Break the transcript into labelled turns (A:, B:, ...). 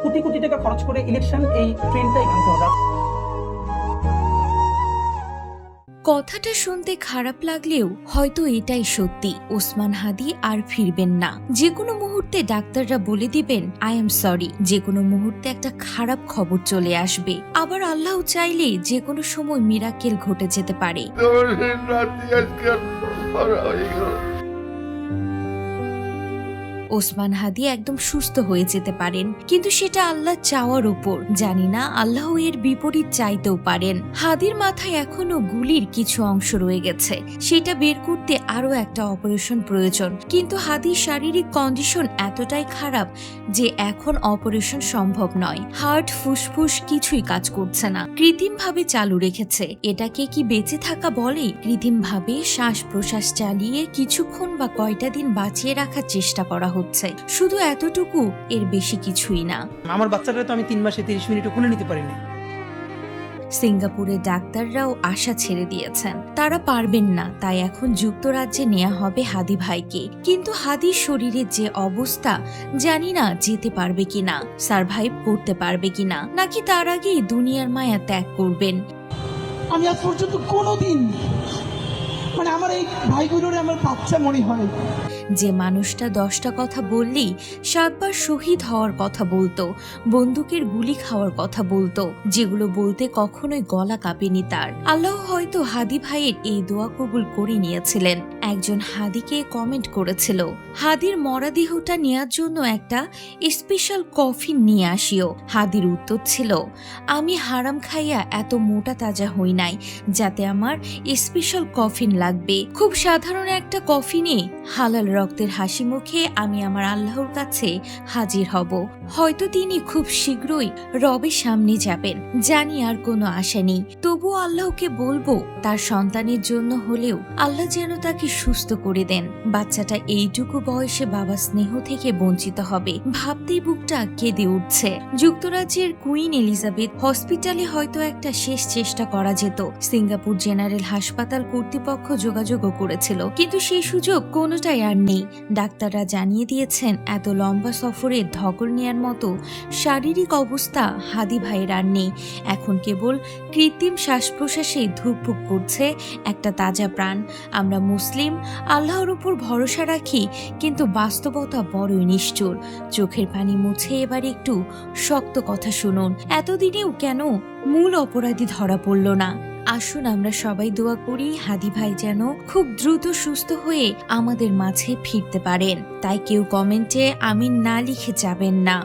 A: কোটি কোটি টাকা খরচ করে ইলেকশন এই ট্রেনটাই ভাঙতে হবে।
B: কথাটা শুনতে খারাপ লাগলেও হয়তো এটাই সত্যি। ওসমান হাদি আর ফিরবেন না। যে কোনো মুহূর্তে ডাক্তাররা বলে দিবেন আই এম সরি। যে কোনো মুহূর্তে একটা খারাপ খবর চলে আসবে। আবার আল্লাহ চাইলে যে কোনো সময় মিরাকেল ঘটে যেতে পারে। ওসমান হাদি একদম সুস্থ হয়ে যেতে পারেন, কিন্তু সেটা আল্লাহ চাওয়ার উপর। জানি না আল্লাহ এর বিপরীত চাইতেও পারেন। হাদির মাথায় এখনো গুলির কিছু অংশ রয়ে গেছে, সেটা বের করতে আরো একটা অপারেশন প্রয়োজন। কিন্তু হাদির শারীরিক কন্ডিশন এতটাই খারাপ যে এখন অপারেশন সম্ভব নয়। হার্ট, ফুসফুস কিছুই কাজ করছে না, কৃত্রিম ভাবে চালু রেখেছে। এটাকে কি বেঁচে থাকা বলে? কৃত্রিম ভাবে শ্বাস প্রশ্বাস চালিয়ে কিছুক্ষণ বা কয়টা দিন বাঁচিয়ে রাখার চেষ্টা করা হচ্ছে। শুধু এতটুকু, এর বেশি কিছুই না।
A: আমার বাচ্চাটা তো আমি 3 মাসে 30 মিনিটও কোলে নিতে পারিনি।
B: সিঙ্গাপুরের ডাক্তাররাও আশা ছেড়ে দিয়েছেন, তারা পারবেন না। তাই এখন যুক্তরাজ্যে নেওয়া হবে হাদি ভাইকে। কিন্তু হাদির শরীরের যে অবস্থা, জানি না যেতে পারবে কিনা, সারভাইভ করতে পারবে কিনা, নাকি তার আগেই দুনিয়ার মায়া ত্যাগ করবেন।
C: আমি আজ পর্যন্ত কোনোদিন আমার এই ভাইগুলোর আমার বাচ্চা মনে হয়।
B: যে মানুষটা 10টা কথা বললেই 7 বার শহীদ হওয়ার কথা বলতো, বন্দুকের গুলি খাওয়ার কথা বলতো, যেগুলো বলতে কখনোই গলা কাঁপেনি তার। আল্লাহ হয়তো হাদি ভাইয়ের এই দোয়া কবুল করে নিয়েছিলেন। একজন হাদিকে কমেন্ট করেছিল, হাদির মরাদেহটা নেয়ার জন্য একটা স্পেশাল কফিন নিয়ে আসিও। হাদির উত্তর ছিল, আমি হারাম খাইয়া এত মোটা তাজা হই নাই যাতে আমার স্পেশাল কফিন লাগবে। খুব সাধারণ একটা কফিনে হালাল রক্তের হাসি মুখে আমি আমার আল্লাহর কাছে হাজির হব। হয়তো তিনি খুব শীঘ্রই রবের সামনে যাবেন, জানি আর কোনো আশা নেই। তবুও আল্লাহকে বলবো তার সন্তানের জন্য হলেও আল্লাহ যেন তাকে সুস্থ করে দেন। বাচ্চাটা এইটুকু বয়সে বাবা স্নেহ থেকে বঞ্চিত হবে, ভাবতেই বুকটা কেঁদে উঠছে। যুক্তরাজ্যের কুইন এলিজাবেথ হসপিটালে হয়তো একটা শেষ চেষ্টা করা যেত। সিঙ্গাপুর জেনারেল হাসপাতাল কর্তৃপক্ষ যোগাযোগও করেছিল, কিন্তু সেই সুযোগ কোনোটাই আর নেই। ডাক্তাররা জানিয়ে দিয়েছেন এত লম্বা সফরে ধকল নেয়ার মতো শারীরিক অবস্থা হাদি ভাইয়ের আর নেই। এখন কেবল কৃত্রিম শ্বাস প্রশ্বাসে ধুকপুক করছে একটা তাজা প্রাণ। আমরা মুসলিম, আল্লাহর উপর ভরসা রাখি, কিন্তু বাস্তবতা বড়ই নিষ্ঠুর। চোখের পানি মুছে এবার একটু শক্ত কথা শুনুন। এতদিনেও কেন মূল অপরাধী ধরা পড়ল না? আসুন আমরা সবাই দোয়া করি হাদি ভাই যেন খুব দ্রুত সুস্থ হয়ে আমাদের মাঝে ফিরতে পারেন। তাই কেউ কমেন্টে আমিন না লিখে যাবেন না।